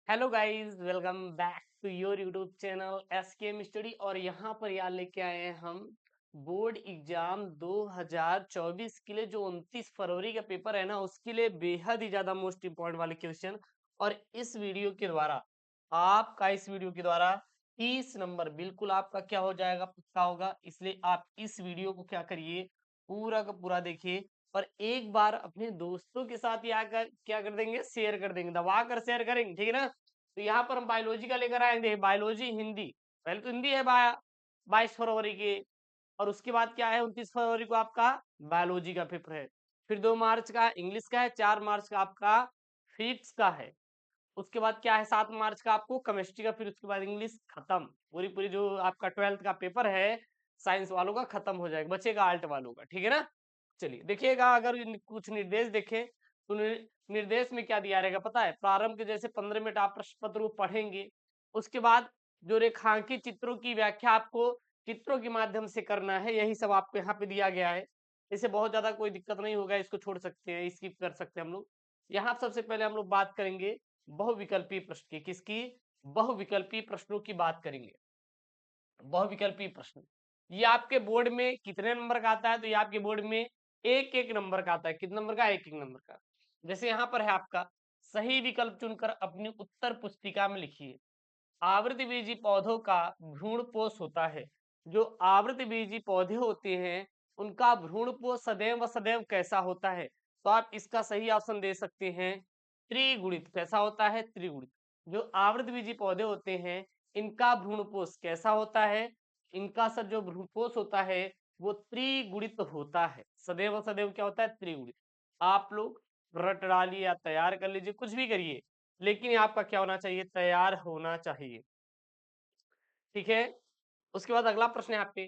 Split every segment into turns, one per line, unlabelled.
Hello guys, welcome back to your YouTube channel SKM study. और यहाँ पर यार लेके आए हैं हम बोर्ड एग्जाम 2024 के लिए जो 29 फरवरी का पेपर है ना, उसके लिए बेहद ही ज्यादा मोस्ट इंपॉर्टेंट वाले क्वेश्चन। और इस वीडियो के द्वारा आपका इस वीडियो के द्वारा 30 नंबर बिल्कुल आपका क्या हो जाएगा, पक्का होगा। इसलिए आप इस वीडियो को क्या करिए, पूरा का पूरा देखिए और एक बार अपने दोस्तों के साथ क्या कर देंगे, शेयर कर देंगे, दबा कर शेयर करेंगे, ठीक है ना। तो यहाँ पर हम बायोलॉजी का लेकर आएंगे, बायोलॉजी हिंदी। पहले तो हिंदी है 22 फरवरी के, और उसके बाद क्या है 29 फरवरी को आपका बायोलॉजी का पेपर है। फिर 2 मार्च का इंग्लिश का है, 4 मार्च का आपका फिजिक्स का है। उसके बाद क्या है 7 मार्च का आपको केमिस्ट्री का, फिर उसके बाद इंग्लिश खत्म। पूरी पूरी जो आपका 12th का पेपर है साइंस वालों का खत्म हो जाएगा, बचेगा आर्ट वालों का, ठीक है ना। चलिए देखिएगा, अगर कुछ निर्देश देखें तो निर्देश में क्या दिया रहेगा पता है। प्रारंभ के जैसे 15 मिनट आप प्रश्न पत्र को पढ़ेंगे। उसके बाद जो रेखांकित चित्रों की व्याख्या आपको चित्रों के माध्यम से करना है, यही सब आपको यहाँ पे दिया गया है। इसे बहुत ज्यादा कोई दिक्कत नहीं होगा, इसको छोड़ सकते हैं, स्किप कर सकते हैं हम लोग। यहाँ सबसे पहले हम लोग बात करेंगे बहुविकल्पी प्रश्न की। किसकी? बहुविकल्पी प्रश्नों की बात करेंगे। बहुविकल्पी प्रश्न ये आपके बोर्ड में कितने नंबर का आता है? तो ये आपके बोर्ड में एक एक नंबर का आता है। कितने नंबर का? एक एक नंबर का। जैसे यहाँ पर है आपका, सही विकल्प चुनकर अपनी उत्तर पुस्तिका में लिखिए। आवृतबीजी पौधों का भ्रूणपोष होता है। जो आवृतबीजी पौधे होते हैं उनका भ्रूणपोष सदैव व सदैव कैसा होता है? तो आप इसका सही ऑप्शन दे सकते हैं त्रिगुणित। कैसा होता है? त्रिगुणित। जो आवृतबीजी पौधे होते हैं इनका भ्रूणपोष कैसा होता है? इनका सर जो भ्रूणपोष होता है वो त्रिगुणित होता है। सदैव सदैव क्या होता है? त्रिगुणित। आप लोग रट डालिए या तैयार कर लीजिए, कुछ भी करिए, लेकिन आपका क्या होना चाहिए? तैयार होना चाहिए, ठीक है। उसके बाद अगला प्रश्न है यहाँ पे,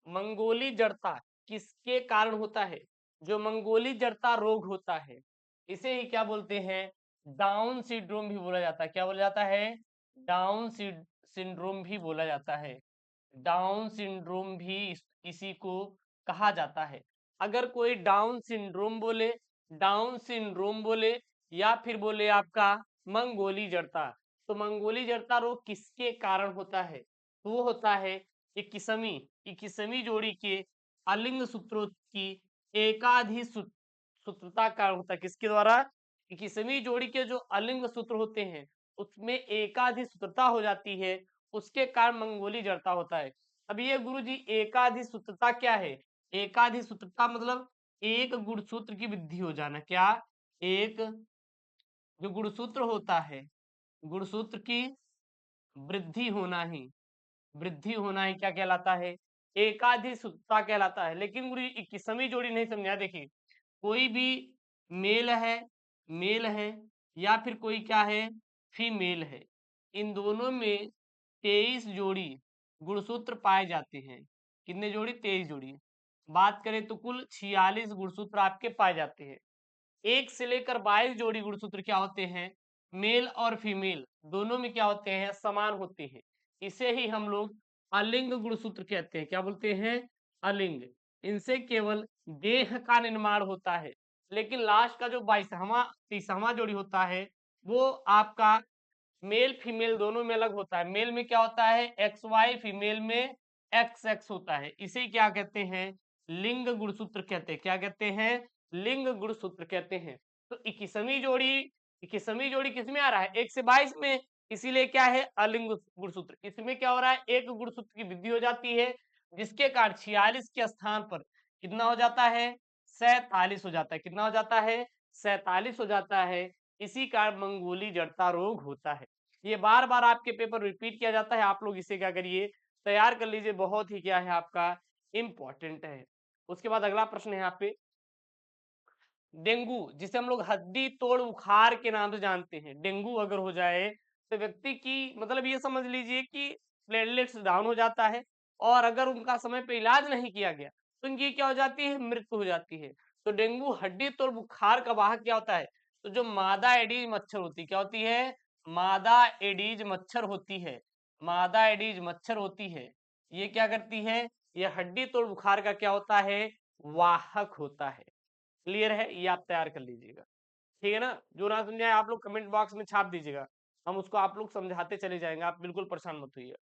मंगोली जड़ता किसके कारण होता है? जो मंगोली जड़ता रोग होता है इसे ही क्या बोलते हैं? डाउन सिंड्रोम भी बोला जाता है। क्या बोला जाता है? डाउन सिंड्रोम भी बोला जाता है। डाउन सिंड्रोम भी इसी को कहा जाता है। अगर कोई डाउन सिंड्रोम बोले या फिर बोले आपका मंगोली जड़ता, तो मंगोली जड़ता रोग किसके कारण होता है? तो वो होता है इक्कीसवीं जोड़ी के अलिंग सूत्रों की एकाधि सूत्रता कारण होता है। किसके द्वारा? इक्कीसवीं जोड़ी के जो अलिंग सूत्र होते हैं उसमें एकाधि सूत्रता हो जाती है, उसके कारण मंगोली जड़ता होता है। अब ये गुरुजी एकाधि सूत्रता क्या है? एकाधि सूत्रता मतलब एक गुणसूत्र की वृद्धि हो जाना। क्या? एक जो गुणसूत्र होता है, गुणसूत्र की वृद्धि होना ही क्या कहलाता है? एकाधि सूत्रता कहलाता है। लेकिन गुरु 21वीं जोड़ी नहीं समझा। देखिए, कोई भी मेल है या फिर कोई क्या है, फीमेल है, इन दोनों में 23 जोड़ी गुणसूत्र पाए जाते हैं। कितने जोड़ी? 23 जोड़ी। बात करें तो कुल 46 गुणसूत्र आपके पाए जाते हैं। 1 से लेकर 22 जोड़ी गुणसूत्र क्या होते हैं? मेल और फीमेल दोनों में क्या होते हैं? समान होते हैं। इसे ही हम लोग अलिंग गुणसूत्र कहते हैं। क्या बोलते हैं? अलिंग। इनसे केवल देह का निर्माण होता है। लेकिन लास्ट का जो 30वां जोड़ी होता है वो आपका मेल फीमेल दोनों में अलग होता है। मेल में क्या होता है? एक्स वाई, फीमेल में एक्स एक्स होता है। इसे क्या कहते हैं? लिंग गुणसूत्र कहते हैं। क्या कहते हैं? लिंग गुणसूत्र कहते हैं। तो 21वीं जोड़ी किसमें आ रहा है? 1 से 22 में। इसीलिए क्या है? अलिंग गुणसूत्र। इसमें क्या हो रहा है? एक गुणसूत्र की वृद्धि हो जाती है, जिसके कारण 46 के स्थान पर कितना हो जाता है? 47 हो जाता है। कितना हो जाता है? 47 हो जाता है। इसी कारण मंगोली जड़ता रोग होता है। ये बार बार आपके पेपर रिपीट किया जाता है। आप लोग इसे क्या करिए, तैयार कर लीजिए। बहुत ही क्या है आपका इंपॉर्टेंट है। उसके बाद अगला प्रश्न है यहाँ पे, डेंगू जिसे हम लोग हड्डी तोड़ बुखार के नाम से जानते हैं, डेंगू अगर हो जाए तो व्यक्ति की मतलब ये समझ लीजिए कि प्लेटलेट्स डाउन हो जाता है, और अगर उनका समय पे इलाज नहीं किया गया तो उनकी क्या हो जाती है? मृत्यु हो जाती है। तो डेंगू हड्डी तोड़ बुखार का वाहक क्या होता है? तो जो मादा एडीज मच्छर होती है, क्या होती है? मादा एडीज मच्छर होती है। मादा एडीज मच्छर होती है। ये क्या करती है? ये हड्डी तोड़ बुखार का क्या होता है? वाहक होता है। क्लियर है? ये आप तैयार कर लीजिएगा, ठीक है ना। जो ना समझे आप लोग कमेंट बॉक्स में छाप दीजिएगा। हम उसको आप लोग समझाते चले जाएंगे, आप बिल्कुल परेशान मत होइए।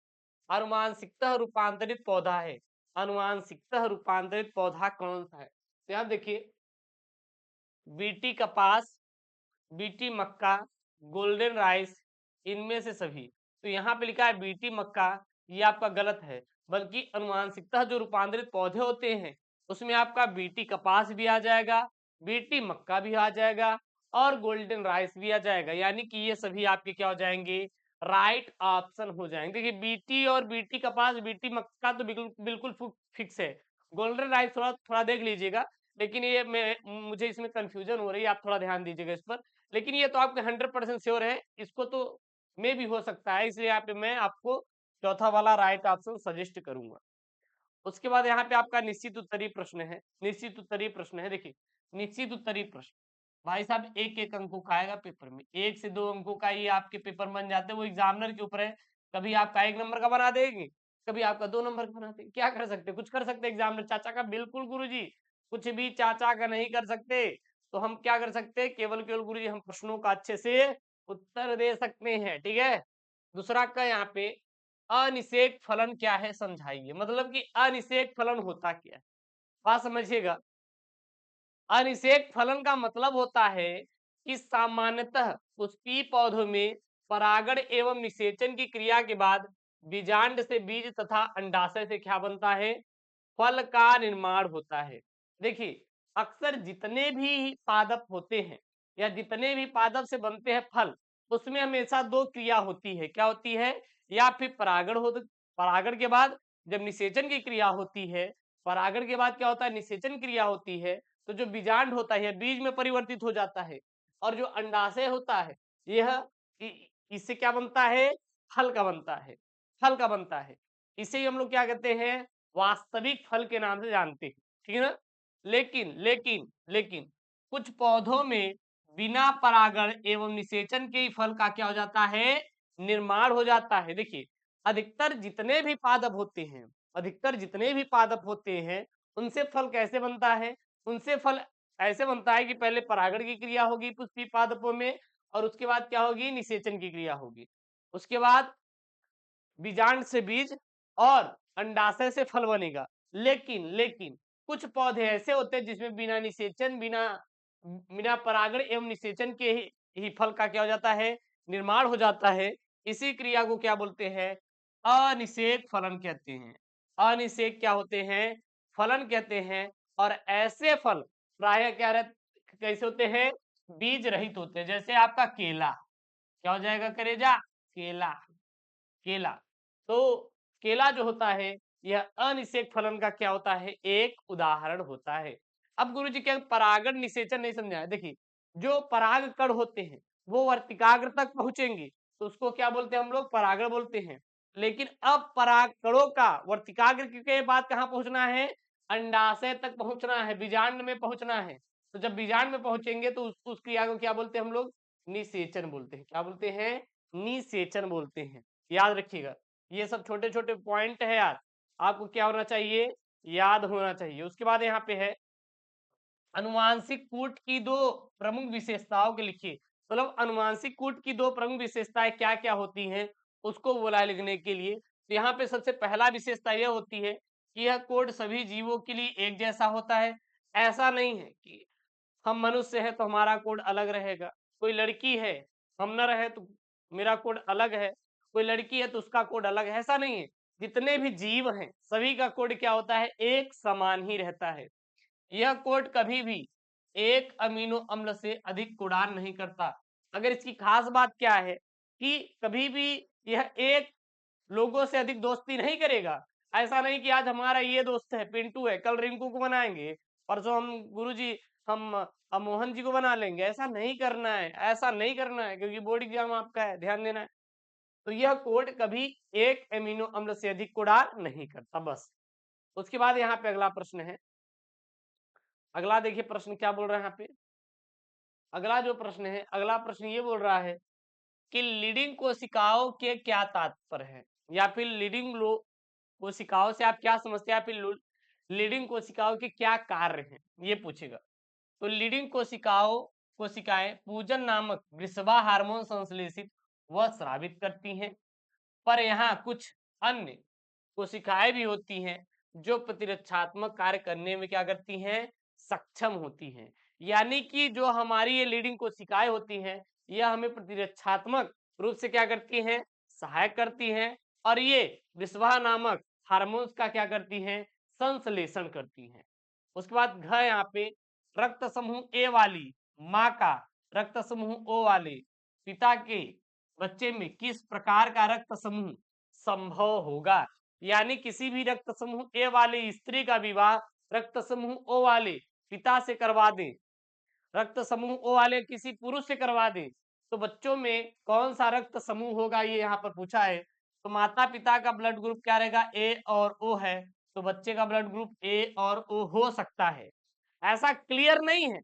अनुवांशिकतः रूपांतरित पौधा है, अनुवांशिकतः रूपांतरित पौधा कौन सा है? तो यहाँ देखिए, बीटी कपास, बीटी मक्का, गोल्डन राइस, इनमें से सभी। तो यहाँ पे लिखा है बीटी मक्का, ये आपका गलत है, बल्कि अनुवांशिकतः जो रूपांतरित पौधे होते हैं उसमें आपका बीटी कपास भी आ जाएगा, बीटी मक्का भी आ जाएगा और गोल्डन राइस भी आ जाएगा। यानी कि ये सभी आपके क्या हो जाएंगे? राइट ऑप्शन हो जाएंगे। देखिए, बीटी और बीटी कपास, बीटी मक्का तो बिल्कुल बिल्कुल फिक्स है। गोल्डन राइस थोड़ा थोड़ा देख लीजिएगा, लेकिन ये मुझे इसमें कंफ्यूजन हो रही है, आप थोड़ा ध्यान दीजिएगा इस पर। लेकिन ये तो आपके 100% श्योर है, इसको तो में भी हो सकता है, इसलिए यहाँ पे मैं आपको चौथा वाला राइट ऑप्शन सजेस्ट करूंगा। उसके बाद यहाँ पे आपका निश्चित उत्तरीय प्रश्न है, निश्चित उत्तरीय प्रश्न है। देखिए, निश्चित उत्तरीय प्रश्न भाई साहब एक एक अंकों का आएगा पेपर में, 1 से 2 अंकों का ये आपके पेपर बन जाते हैं, वो एग्जामिनर के ऊपर है। कभी आपका 1 नंबर का बना देंगे, कभी आपका 2 नंबर का बना देंगे। क्या कर सकते, कुछ कर सकते एग्जामिनर चाचा का? बिल्कुल गुरुजी, कुछ भी चाचा का नहीं कर सकते। तो हम क्या कर सकते हैं? केवल केवल गुरुजी हम प्रश्नों का अच्छे से उत्तर दे सकते हैं, ठीक है। दूसरा का यहाँ पे अनिषेक फलन क्या है समझाइए, मतलब कि अनिषेक फलन होता क्या है, बात समझिएगा। अनिषेक फलन का मतलब होता है कि सामान्यतः पुष्पीय पौधों में परागण एवं निषेचन की क्रिया के बाद बीजांड से बीज तथा अंडाशय से क्या बनता है? फल का निर्माण होता है। देखिए, अक्सर जितने भी पादप होते हैं या जितने भी पादप से बनते हैं फल, उसमें हमेशा दो क्रिया होती है। क्या होती है? या फिर परागण हो, परागण के बाद जब निषेचन की क्रिया होती है, परागण के बाद क्या होता है? निषेचन क्रिया होती है, तो जो बीजांड होता है बीज में परिवर्तित हो जाता है, और जो अंडाशय होता है यह इससे क्या बनता है? फल का बनता है, फल का बनता है। इसे ही हम लोग क्या कहते हैं? वास्तविक फल के नाम से जानते हैं, ठीक है ना। लेकिन लेकिन लेकिन कुछ पौधों में बिना परागण एवं निषेचन के ही फल का क्या हो जाता है? निर्माण हो जाता है। देखिए, अधिकतर जितने भी पादप होते हैं, अधिकतर जितने भी पादप होते हैं, उनसे फल कैसे बनता है? उनसे फल ऐसे बनता है कि पहले परागण की क्रिया होगी पुष्पीय पादपों में, और उसके बाद क्या होगी? निषेचन की क्रिया होगी। उसके बाद बीजांड से बीज और अंडाशय से फल बनेगा। लेकिन लेकिन कुछ पौधे ऐसे होते हैं जिसमें बिना निषेचन, बिना बिना परागण एवं निषेचन के ही फल का क्या हो जाता है? निर्माण हो जाता है। इसी क्रिया को क्या बोलते हैं? अनिषेक फलन कहते हैं। अनिषेक क्या होते हैं? फलन कहते हैं। और ऐसे फल प्रायः क्या रहते, कैसे होते हैं? बीज रहित होते हैं। जैसे आपका केला, क्या हो जाएगा करेजा? केला, केला। तो केला जो होता है यह अनिषेक फलन का क्या होता है? एक उदाहरण होता है। अब गुरुजी क्या परागण निषेचन नहीं समझाया? देखिए, जो पराग कण होते हैं वो वर्तिकाग्र तक पहुंचेंगे तो उसको क्या बोलते हैं हम लोग? परागण बोलते हैं। लेकिन अब पराग कणों का वर्तिकाग्र के बाद कहाँ पहुंचना है? अंडाशय तक पहुंचना है, बीजांड में पहुंचना है। तो जब बीजांड में पहुंचेंगे तो उस क्रिया को क्या बोलते हैं हम लोग? निषेचन बोलते हैं। क्या बोलते हैं? निषेचन बोलते हैं। याद रखिएगा, ये सब छोटे छोटे पॉइंट है यार, आपको क्या होना चाहिए? याद होना चाहिए। उसके बाद यहाँ पे है अनुवांशिक कूट की दो प्रमुख विशेषताओं के लिखिए। मतलब अनुवांशिक कूट की दो प्रमुख विशेषताएं क्या क्या होती हैं उसको बोला है लिखने के लिए। तो यहाँ पे सबसे पहला विशेषता यह होती है कि यह कोड सभी जीवों के लिए एक जैसा होता है। ऐसा नहीं है कि हम मनुष्य है तो हमारा कोड अलग रहेगा, कोई लड़की है हम न रहे तो मेरा कोड अलग है, कोई लड़की है तो उसका कोड अलग है, ऐसा नहीं है। जितने भी जीव हैं सभी का कोड क्या होता है? एक समान ही रहता है। यह कोड कभी भी एक अमीनो अम्ल से अधिक उड़ान नहीं करता। अगर इसकी खास बात क्या है कि कभी भी यह एक लोगों से अधिक दोस्ती नहीं करेगा। ऐसा नहीं कि आज हमारा ये दोस्त है पिंटू है, कल रिंकू को बनाएंगे, परसों हम गुरुजी हम मोहन जी को बना लेंगे। ऐसा नहीं करना है, ऐसा नहीं करना है, क्योंकि बोर्ड एग्जाम आपका है, ध्यान देना है। तो यह कोड कभी एक एमिनो अम्ल से अधिक उड़ान नहीं करता, बस। उसके बाद यहाँ पे अगला प्रश्न है। अगला देखिए प्रश्न क्या बोल रहा है यहाँ पे। अगला जो प्रश्न है, अगला प्रश्न ये बोल रहा है कि लीडिंग कोशिकाओं के क्या तात्पर्य है, या फिर लीडिंग कोशिकाओं से आप क्या समझते हैं, या फिर लीडिंग कोशिकाओं के क्या कार्य हैं, ये पूछेगा। तो लीडिंग कोशिकाएं पूजन नामक वृषभा हार्मोन संश्लेषित वह स्रावित करती हैं। पर यहाँ कुछ अन्य कोशिकाएं भी होती हैं जो प्रतिरक्षात्मक कार्य करने में क्या करती हैं, सक्षम होती हैं। यानी कि जो हमारी ये लीडिंग कोशिकाएं होती हैं, यह हमें प्रतिरक्षात्मक रूप से क्या करती हैं, सहायक करती हैं। और ये विश्वाह नामक हार्मोन्स का क्या करती हैं, संश्लेषण करती हैं। उसके बाद घ यहाँ पे रक्त समूह ए वाली माँ का रक्त समूह ओ वाले पिता के बच्चे में किस प्रकार का रक्त समूह संभव होगा। यानी किसी भी रक्त समूह ए वाली स्त्री का विवाह रक्त समूह ओ वाले पिता से करवा दें, रक्त समूह ओ वाले किसी पुरुष से करवा दें, तो बच्चों में कौन सा रक्त समूह होगा, ये यहाँ पर पूछा है। तो माता पिता का ब्लड ग्रुप क्या रहेगा, ए और ओ है, तो बच्चे का ब्लड ग्रुप ए और ओ हो सकता है। ऐसा क्लियर नहीं है,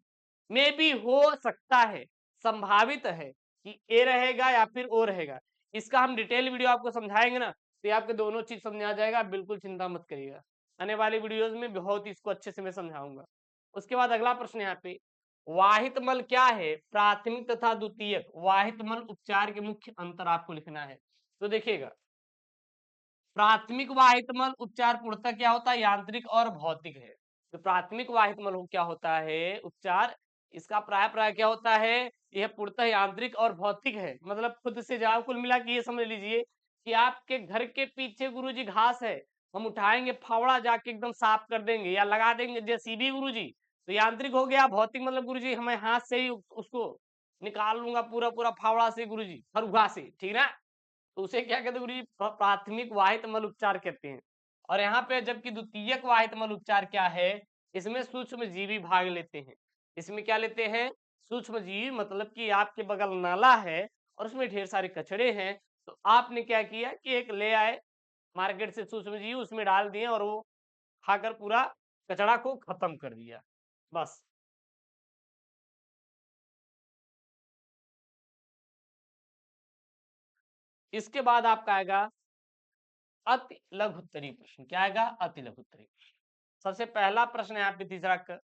मे बी हो सकता है, संभावित है कि ए रहेगा या फिर ओ रहेगा। इसका हम डिटेल वीडियो आपको समझाएंगे ना, तो ये आपके दोनों चीज समझ आ जाएगा, बिल्कुल चिंता मत करिएगा। आने वाले वीडियोज में बहुत इसको अच्छे से मैं समझाऊंगा। उसके बाद अगला प्रश्न यहाँ पे, वाहित मल क्या है, प्राथमिक तथा द्वितीयक वाहित मल उपचार के मुख्य अंतर आपको लिखना है। तो देखिएगा, प्राथमिक वाहित मल उपचार पूर्णतः क्या होता है, यांत्रिक और भौतिक है। तो प्राथमिक वाहित मल क्या होता है उपचार, इसका प्राय क्या होता है, यह पूर्णतः यांत्रिक और भौतिक है। मतलब खुद से जवाब कुल मिला के ये समझ लीजिए कि आपके घर के पीछे गुरुजी घास है, हम उठाएंगे फावड़ा जाके एकदम साफ कर देंगे या लगा देंगे जेसीबी गुरुजी, तो यांत्रिक हो गया। भौतिक मतलब गुरुजी हमें हाथ से ही उसको निकाल लूंगा पूरा पूरा फावड़ा से गुरुजी, फरुहा से, ठीक ना। तो उसे क्या कहते हैं गुरुजी, प्राथमिक वाहित मल उपचार कहते हैं। और यहाँ पे जबकि द्वितीयक वाहित मल उपचार क्या है, इसमें सूक्ष्म जीवी भाग लेते हैं। इसमें क्या लेते हैं, सूक्ष्म जीवी, मतलब कि आपके बगल नाला है और उसमें ढेर सारे कचड़े हैं, तो आपने क्या किया कि एक ले आए मार्केट से सूक्ष्म जीव, उसमें डाल दिए और वो खाकर पूरा कचड़ा को खत्म कर दिया, बस। इसके बाद आपका आएगा अति लघुत्तरी प्रश्न। क्या आएगा, अति लघुत्तरी प्रश्न। सबसे पहला प्रश्न यहाँ पे तीसरा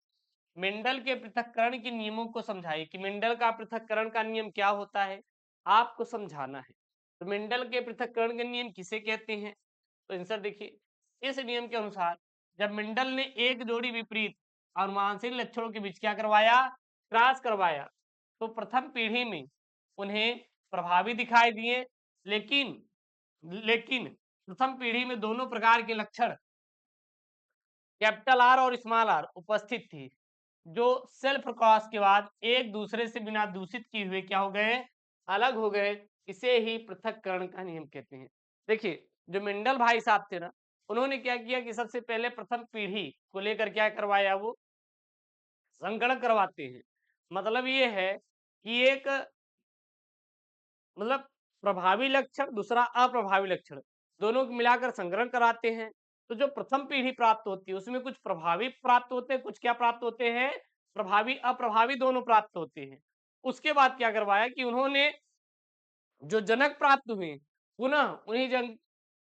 मेंडल के पृथक्करण के नियमों को समझाइए कि मेंडल का पृथक्करण का नियम क्या होता है, आपको समझाना है। तो मेंडल के पृथक्करण के नियम किसे कहते हैं, तो आंसर देखिए, इस नियम के अनुसार जब मेंडल ने एक जोड़ी विपरीत अनुवांशिक लक्षणों के बीच क्या करवाया, क्रॉस करवाया, तो प्रथम पीढ़ी में उन्हें प्रभावी दिखाई दिए, लेकिन लेकिन प्रथम पीढ़ी में दोनों प्रकार के लक्षण कैपिटल आर और स्मॉल आर उपस्थित थी, जो सेल्फ क्रॉस के बाद एक दूसरे से बिना दूषित किए हुए क्या हो गए, अलग हो गए। इसे ही पृथक्करण का नियम कहते हैं। देखिए, जो मेंडल भाई साहब थे ना, उन्होंने क्या किया कि सबसे पहले प्रथम पीढ़ी को लेकर क्या करवाया, वो संगणक करवाते हैं। मतलब ये है कि एक मतलब प्रभावी लक्षण, दूसरा अप्रभावी लक्षण, दोनों को मिलाकर संग्रहण कराते हैं। तो जो प्रथम पीढ़ी प्राप्त होती है उसमें कुछ प्रभावी प्राप्त होते हैं, कुछ क्या प्राप्त होते हैं, प्रभावी अप्रभावी दोनों प्राप्त होते हैं। उसके बाद क्या करवाया कि उन्होंने जो जनक प्राप्त हुए पुनः उन्हीं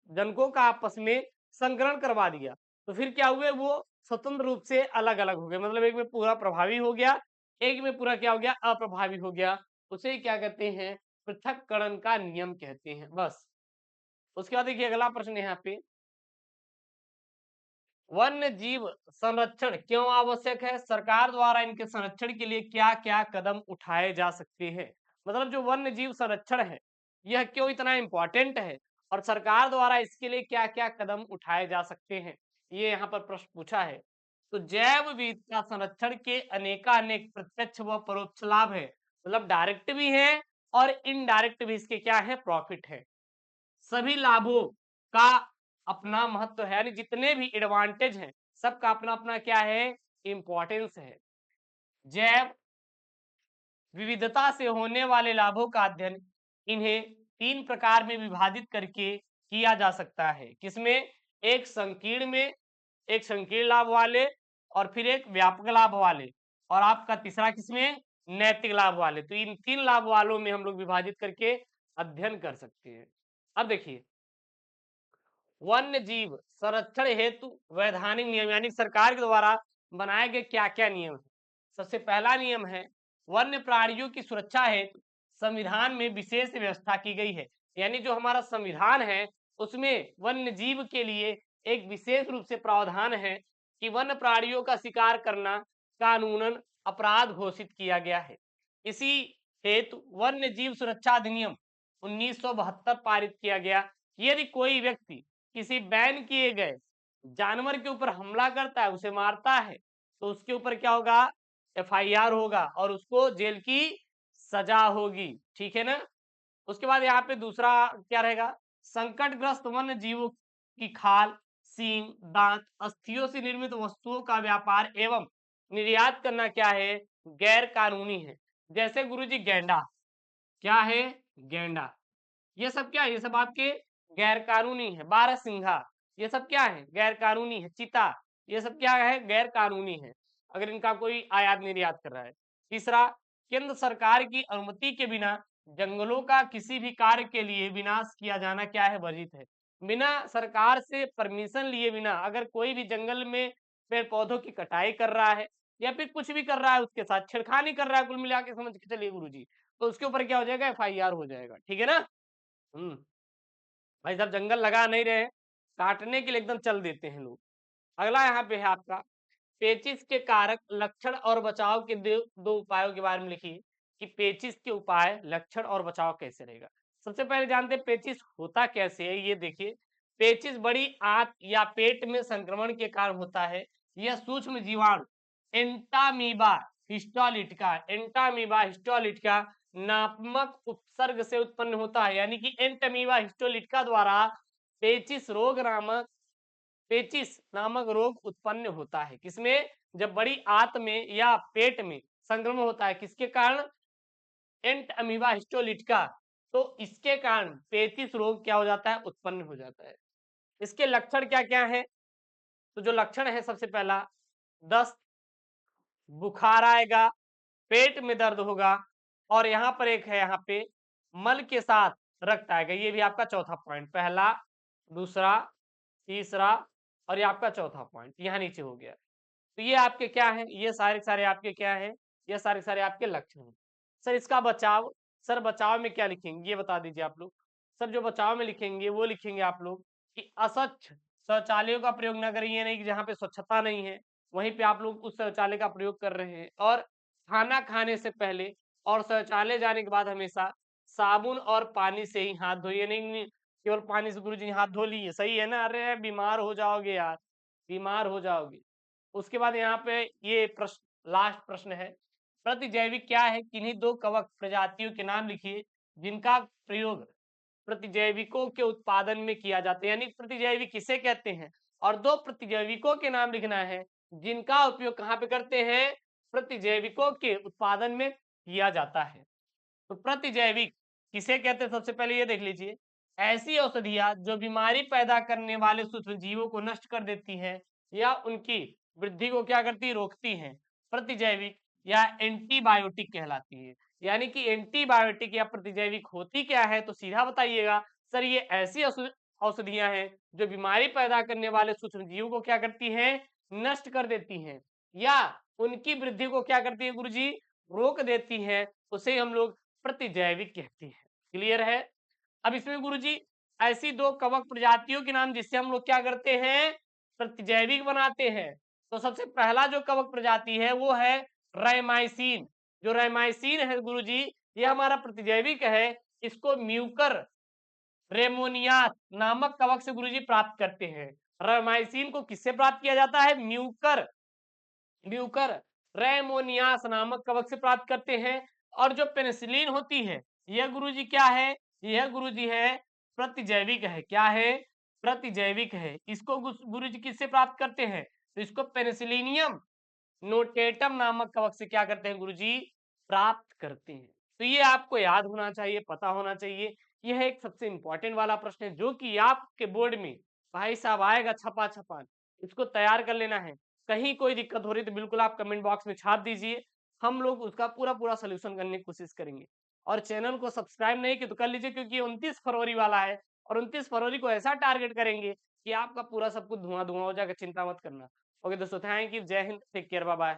जनकों का आपस में संकरण करवा दिया। तो फिर क्या हुए, वो स्वतंत्र रूप से अलग अलग हो गए। मतलब एक में पूरा प्रभावी हो गया, एक में पूरा क्या हो गया, अप्रभावी हो गया। उसे क्या कहते हैं, पृथक्करण का नियम कहते हैं, बस। उसके बाद देखिए अगला प्रश्न यहाँ पे, वन्य जीव संरक्षण क्यों आवश्यक है, सरकार द्वारा इनके संरक्षण के लिए क्या क्या कदम उठाए जा सकते हैं। मतलब जो वन्य जीव संरक्षण है, यह क्यों इतना इंपॉर्टेंट है और सरकार द्वारा इसके लिए क्या क्या कदम उठाए जा सकते हैं, ये यहाँ पर प्रश्न पूछा है। तो जैव विविधता संरक्षण के अनेकानेक प्रत्यक्ष व परोक्ष लाभ है। मतलब डायरेक्ट भी है और इनडायरेक्ट भी इसके क्या है, प्रॉफिट है। सभी लाभों का अपना महत्व है, यानी जितने भी एडवांटेज हैं सबका अपना अपना क्या है, इंपॉर्टेंस है। जैव विविधता से होने वाले लाभों का अध्ययन इन्हें तीन प्रकार में विभाजित करके किया जा सकता है। किसमें, एक संकीर्ण में, एक संकीर्ण लाभ वाले, और फिर एक व्यापक लाभ वाले, और आपका तीसरा किसमें, नैतिक लाभ वाले। तो इन तीन लाभ वालों में हम लोग विभाजित करके अध्ययन कर सकते हैं। अब देखिए, वन्य जीव संरक्षण हेतु वैधानिक नियम, यानी सरकार के द्वारा बनाए गए क्या क्या नियम है। सबसे पहला नियम है, वन्य प्राणियों की सुरक्षा हेतु संविधान में विशेष व्यवस्था की गई है। यानी जो हमारा संविधान है उसमें वन्य जीव के लिए एक विशेष रूप से प्रावधान है कि वन्य प्राणियों का शिकार करना कानूनन अपराध घोषित किया गया है। इसी हेतु वन्य जीव सुरक्षा अधिनियम 1972 पारित किया गया। यदि कोई व्यक्ति किसी बैन किए गए जानवर के ऊपर हमला करता है, उसे मारता है, तो उसके ऊपर क्या होगा? एफआईआर होगा और उसको जेल की सजा होगी। ठीक है ना? उसके बाद यहाँ पे दूसरा क्या रहेगा? संकटग्रस्त वन्य जीवों की खाल, सींग, दांत, अस्थियों से निर्मित वस्तुओं का व्यापार एवं निर्यात करना क्या है? गैर कानूनी है। जैसे गुरुजी गैंडा, क्या है? गैंडा। ये सब क्या है? ये सब आपके गैर कानूनी है। बारहसिंघा, ये सब क्या है? गैर कानूनी है। चीता, ये सब क्या है? गैर कानूनी है, अगर इनका कोई आयात निर्यात कर रहा है। तीसरा, केंद्र सरकार की अनुमति के बिना जंगलों का किसी भी कार्य के लिए विनाश किया जाना क्या है? वर्जित है। बिना सरकार से परमिशन लिए बिना अगर कोई भी जंगल में पेड़ पौधों की कटाई कर रहा है या फिर कुछ भी कर रहा है, उसके साथ छेड़खानी कर रहा है, कुल मिला के समझ के चलिए गुरुजी, तो उसके ऊपर क्या हो जाएगा? एफआईआर हो जाएगा। ठीक है ना? भाई साहब जंगल लगा नहीं रहे, काटने के लिए एकदम चल देते हैं लोग। अगला यहाँ पे है आपका पेचिश के कारक, लक्षण और बचाव के दो उपायों के बारे में लिखिए कि पेचिश के उपाय, लक्षण और बचाव कैसे रहेगा। सबसे पहले जानते हैं पेचिश होता कैसे है। ये देखिए, पेचिश बड़ी आंत या पेट में संक्रमण के कारण होता है। यह सूक्ष्म जीवाणु एंटामीबा हिस्टोलिटिका, एंटामीबा हिस्टोलिटिका नामक उपसर्ग से उत्पन्न होता है। यानी कि एंटामीबा हिस्टोलिटिका द्वारा पेचिस नामक रोग उत्पन्न होता है। किसमें? जब बड़ी आंत में या पेट में संक्रमण होता है। किसके कारण? एंट अमीबा हिस्टोलिटिका। तो इसके कारण पेचिस रोग क्या हो जाता है? उत्पन्न हो जाता है। इसके लक्षण क्या क्या है? तो जो लक्षण है, सबसे पहला दस्त, बुखार आएगा, पेट में दर्द होगा और यहाँ पर एक है, यहाँ पे मल के साथ रक्त आएगा। ये भी आपका चौथा पॉइंट, पहला, दूसरा, तीसरा और ये आपका चौथा पॉइंट यहाँ नीचे हो गया। तो ये आपके क्या है? ये सारे सारे आपके क्या है? ये सारे सारे आपके लक्षण हैं। सर इसका बचाव, सर बचाव में क्या लिखेंगे ये बता दीजिए आप लोग। सर जो बचाव में लिखेंगे वो लिखेंगे आप लोग कि अस्वच्छ शौचालयों का प्रयोग ना करें। ये नहीं कि जहाँ पे स्वच्छता नहीं है वहीं पे आप लोग उस शौचालय का प्रयोग कर रहे हैं। और खाना खाने से पहले और शौचालय जाने के बाद हमेशा साबुन और पानी से ही हाथ धोइए। नहीं केवल पानी से गुरुजी हाथ धो लिए, सही है ना? अरे बीमार हो जाओगे यार, बीमार हो जाओगे। उसके बाद यहाँ पे ये प्रश्न, लास्ट प्रश्न है, प्रतिजैविक क्या है? किन्हीं दो कवक प्रजातियों के नाम लिखिए जिनका प्रयोग प्रतिजैविकों के उत्पादन में किया जाता है। यानी प्रतिजैविक किसे कहते हैं? और दो प्रतिजैविकों के नाम लिखना है जिनका उपयोग कहाँ पे करते हैं? प्रतिजैविकों के उत्पादन में किया जाता है। तो प्रतिजैविक किसे कहते हैं? सबसे पहले ये देख लीजिए, ऐसी औषधियां जो बीमारी पैदा करने वाले सूक्ष्म जीवों को नष्ट कर देती हैं या उनकी वृद्धि को क्या करती है? रोकती हैं, प्रतिजैविक या एंटीबायोटिक कहलाती है। यानी कि एंटीबायोटिक या प्रतिजैविक होती क्या है? तो सीधा बताइएगा सर, ये ऐसी औषधियां हैं जो बीमारी पैदा करने वाले सूक्ष्म जीवों को क्या करती हैं? नष्ट कर देती हैं या उनकी वृद्धि को क्या करती है गुरुजी? रोक देती है। उसे हम लोग प्रतिजैविक कहते हैं। क्लियर है? अब इसमें गुरुजी ऐसी दो कवक प्रजातियों के नाम जिससे हम लोग क्या करते हैं? प्रतिजैविक बनाते हैं। तो सबसे पहला जो कवक प्रजाति है वो है राइमाइसिन। जो राइमाइसिन है गुरुजी, ये हमारा प्रतिजैविक है। इसको म्यूकर रेमोनियास नामक कवक से गुरुजी प्राप्त करते हैं। राइमाइसिन को किससे प्राप्त किया जाता है? म्यूकर म्यूकर रेमोनियास नामक कवक से प्राप्त करते हैं। और जो पेनिसिलिन होती है यह गुरुजी क्या है? यह गुरुजी है प्रतिजैविक है। क्या है? प्रतिजैविक है। इसको गुरुजी किससे प्राप्त करते हैं? तो इसको पेनिसिलिनियम नोटेटम नामक कवक से क्या करते हैं गुरुजी? प्राप्त करते हैं। तो ये आपको याद होना चाहिए, पता होना चाहिए। यह एक सबसे इंपॉर्टेंट वाला प्रश्न है जो कि आपके बोर्ड में भाई साहब आएगा छपा छपा। इसको तैयार कर लेना है। कहीं कोई दिक्कत हो रही तो बिल्कुल आप कमेंट बॉक्स में छाप दीजिए, हम लोग उसका पूरा पूरा सोल्यूशन करने की कोशिश करेंगे। और चैनल को सब्सक्राइब नहीं किया तो कर लीजिए, क्योंकि ये 29 फरवरी वाला है और 29 फरवरी को ऐसा टारगेट करेंगे कि आपका पूरा सब कुछ धुआं धुआं हो जाएगा। चिंता मत करना। ओके दोस्तों, थैंक यू, जय Hind, take care, bye bye.